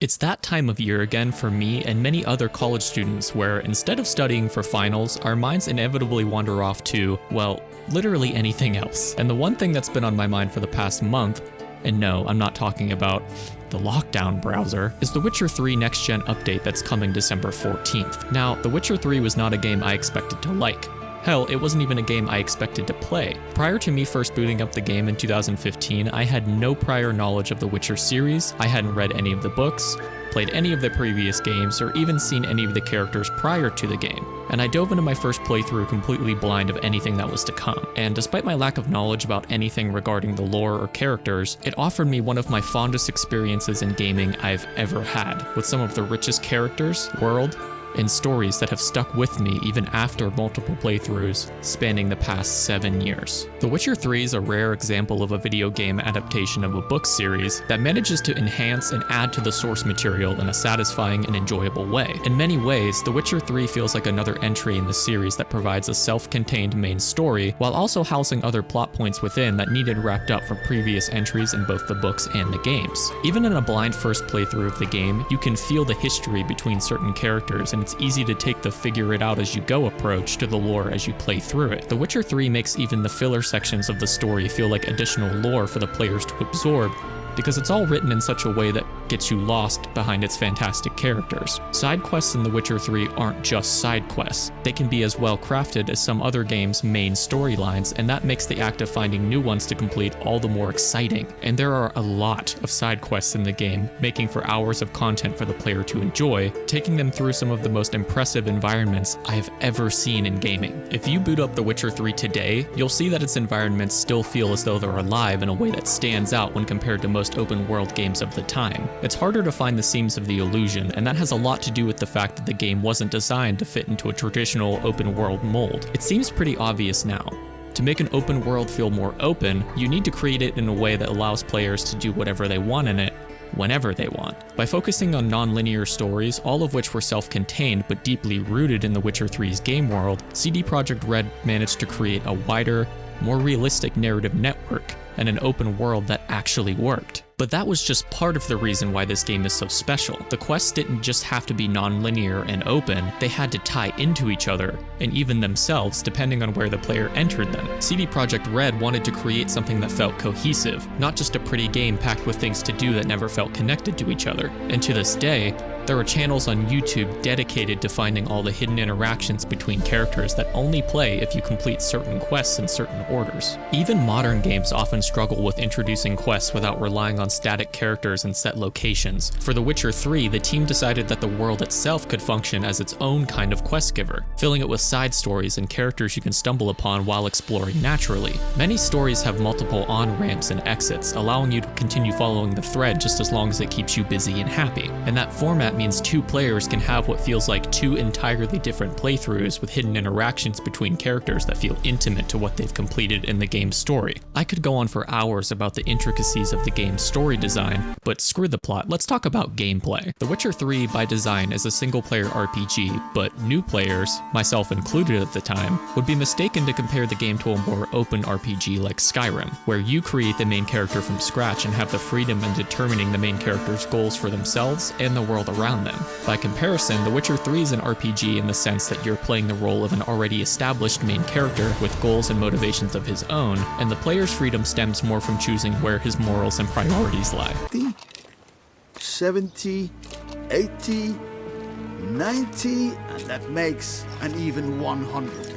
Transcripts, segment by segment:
It's that time of year again for me and many other college students where instead of studying for finals, our minds inevitably wander off to, well, literally anything else. And the one thing that's been on my mind for the past month, and no, I'm not talking about the lockdown browser, is the Witcher 3 Next Gen update that's coming December 14th. Now, The Witcher 3 was not a game I expected to like. Hell, it wasn't even a game I expected to play. Prior to me first booting up the game in 2015, I had no prior knowledge of the Witcher series, I hadn't read any of the books, played any of the previous games, or even seen any of the characters prior to the game. And I dove into my first playthrough completely blind of anything that was to come. And despite my lack of knowledge about anything regarding the lore or characters, it offered me one of my fondest experiences in gaming I've ever had, with some of the richest characters, world, and stories that have stuck with me even after multiple playthroughs spanning the past 7 years. The Witcher 3 is a rare example of a video game adaptation of a book series that manages to enhance and add to the source material in a satisfying and enjoyable way. In many ways, The Witcher 3 feels like another entry in the series that provides a self-contained main story while also housing other plot points within that needed wrapped up from previous entries in both the books and the games. Even in a blind first playthrough of the game, you can feel the history between certain characters, and it's easy to take the figure it out as you go approach to the lore as you play through it. The Witcher 3 makes even the filler sections of the story feel like additional lore for the players to absorb, because it's all written in such a way that gets you lost behind its fantastic characters. Side quests in The Witcher 3 aren't just side quests. They can be as well crafted as some other games' main storylines, and that makes the act of finding new ones to complete all the more exciting. And there are a lot of side quests in the game, making for hours of content for the player to enjoy, taking them through some of the most impressive environments I've ever seen in gaming. If you boot up The Witcher 3 today, you'll see that its environments still feel as though they're alive in a way that stands out when compared to most open world games of the time. It's harder to find the seams of the illusion, and that has a lot to do with the fact that the game wasn't designed to fit into a traditional open world mold. It seems pretty obvious now. To make an open world feel more open, you need to create it in a way that allows players to do whatever they want in it, whenever they want. By focusing on non-linear stories, all of which were self-contained but deeply rooted in The Witcher 3's game world, CD Projekt Red managed to create a wider, more realistic narrative network and an open world that actually worked. But that was just part of the reason why this game is so special. The quests didn't just have to be non-linear and open, they had to tie into each other, and even themselves, depending on where the player entered them. CD Projekt Red wanted to create something that felt cohesive, not just a pretty game packed with things to do that never felt connected to each other. And to this day, there are channels on YouTube dedicated to finding all the hidden interactions between characters that only play if you complete certain quests in certain orders. Even modern games often struggle with introducing quests without relying on static characters and set locations. For The Witcher 3, the team decided that the world itself could function as its own kind of quest giver, filling it with side stories and characters you can stumble upon while exploring naturally. Many stories have multiple on-ramps and exits, allowing you to continue following the thread just as long as it keeps you busy and happy. And that format means two players can have what feels like two entirely different playthroughs with hidden interactions between characters that feel intimate to what they've completed in the game's story. I could go on for hours about the intricacies of the game's story design, but screw the plot, let's talk about gameplay. The Witcher 3 by design is a single-player RPG, but new players, myself included at the time, would be mistaken to compare the game to a more open RPG like Skyrim, where you create the main character from scratch and have the freedom in determining the main character's goals for themselves and the world around them. By comparison, The Witcher 3 is an RPG in the sense that you're playing the role of an already established main character with goals and motivations of his own, and the player's freedom stems more from choosing where his morals and priorities lie. 70, 80, 90, and that makes an even 100.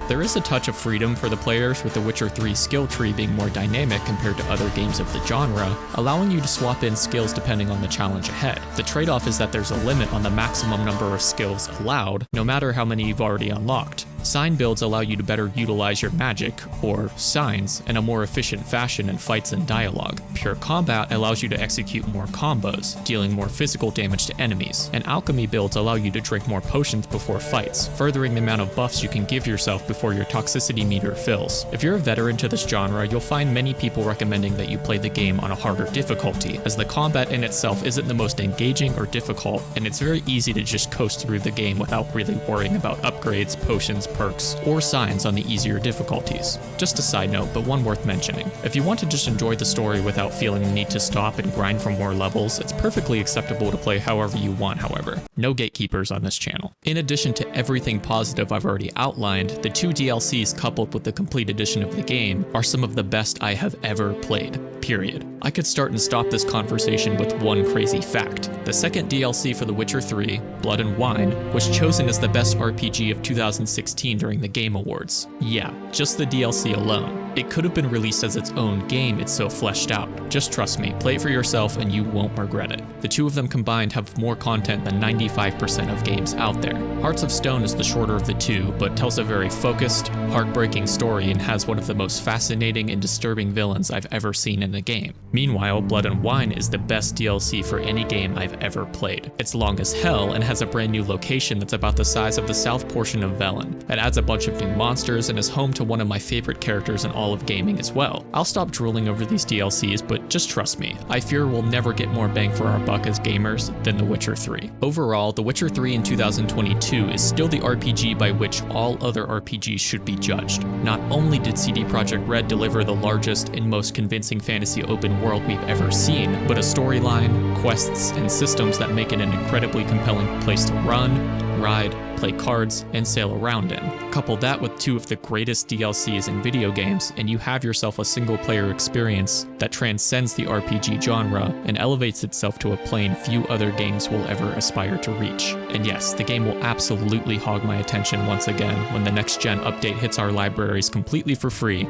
There is a touch of freedom for the players, with The Witcher 3 skill tree being more dynamic compared to other games of the genre, allowing you to swap in skills depending on the challenge ahead. The trade-off is that there's a limit on the maximum number of skills allowed, no matter how many you've already unlocked. Sign builds allow you to better utilize your magic, or signs, in a more efficient fashion in fights and dialogue. Pure combat allows you to execute more combos, dealing more physical damage to enemies, and alchemy builds allow you to drink more potions before fights, furthering the amount of buffs you can give yourself before your toxicity meter fills. If you're a veteran to this genre, you'll find many people recommending that you play the game on a harder difficulty, as the combat in itself isn't the most engaging or difficult, and it's very easy to just coast through the game without really worrying about upgrades, potions, perks, or signs on the easier difficulties. Just a side note, but one worth mentioning. If you want to just enjoy the story without feeling the need to stop and grind for more levels, it's perfectly acceptable to play however you want, however. No gatekeepers on this channel. In addition to everything positive I've already outlined, the 2 DLCs coupled with the complete edition of the game are some of the best I have ever played. Period. I could start and stop this conversation with one crazy fact. The second DLC for The Witcher 3, Blood and Wine, was chosen as the best RPG of 2016 during the Game Awards. Yeah, just the DLC alone. It could have been released as its own game, it's so fleshed out. Just trust me, play it for yourself and you won't regret it. The two of them combined have more content than 95% of games out there. Hearts of Stone is the shorter of the two, but tells a very focused, heartbreaking story and has one of the most fascinating and disturbing villains I've ever seen in a game. Meanwhile, Blood and Wine is the best DLC for any game I've ever played. It's long as hell and has a brand new location that's about the size of the south portion of Velen. It adds a bunch of new monsters and is home to one of my favorite characters in all of gaming as well. I'll stop drooling over these DLCs, but just trust me, I fear we'll never get more bang for our buck as gamers than The Witcher 3. Overall, The Witcher 3 in 2022 is still the RPG by which all other RPGs should be judged. Not only did CD Projekt Red deliver the largest and most convincing fantasy open world we've ever seen, but a storyline, quests, and systems that make it an incredibly compelling place to run, ride, play cards, and sail around in. Couple that with 2 of the greatest DLCs in video games, and you have yourself a single-player experience that transcends the RPG genre and elevates itself to a plane few other games will ever aspire to reach. And yes, the game will absolutely hog my attention once again when the next-gen update hits our libraries completely for free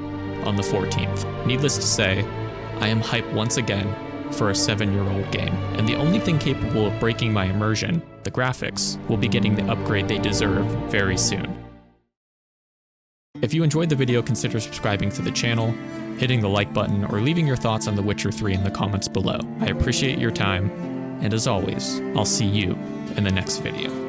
on the 14th. Needless to say, I am hyped once again for a 7-year-old game, and the only thing capable of breaking my immersion, the graphics, will be getting the upgrade they deserve very soon. If you enjoyed the video, consider subscribing to the channel, hitting the like button, or leaving your thoughts on The Witcher 3 in the comments below. I appreciate your time, and as always, I'll see you in the next video.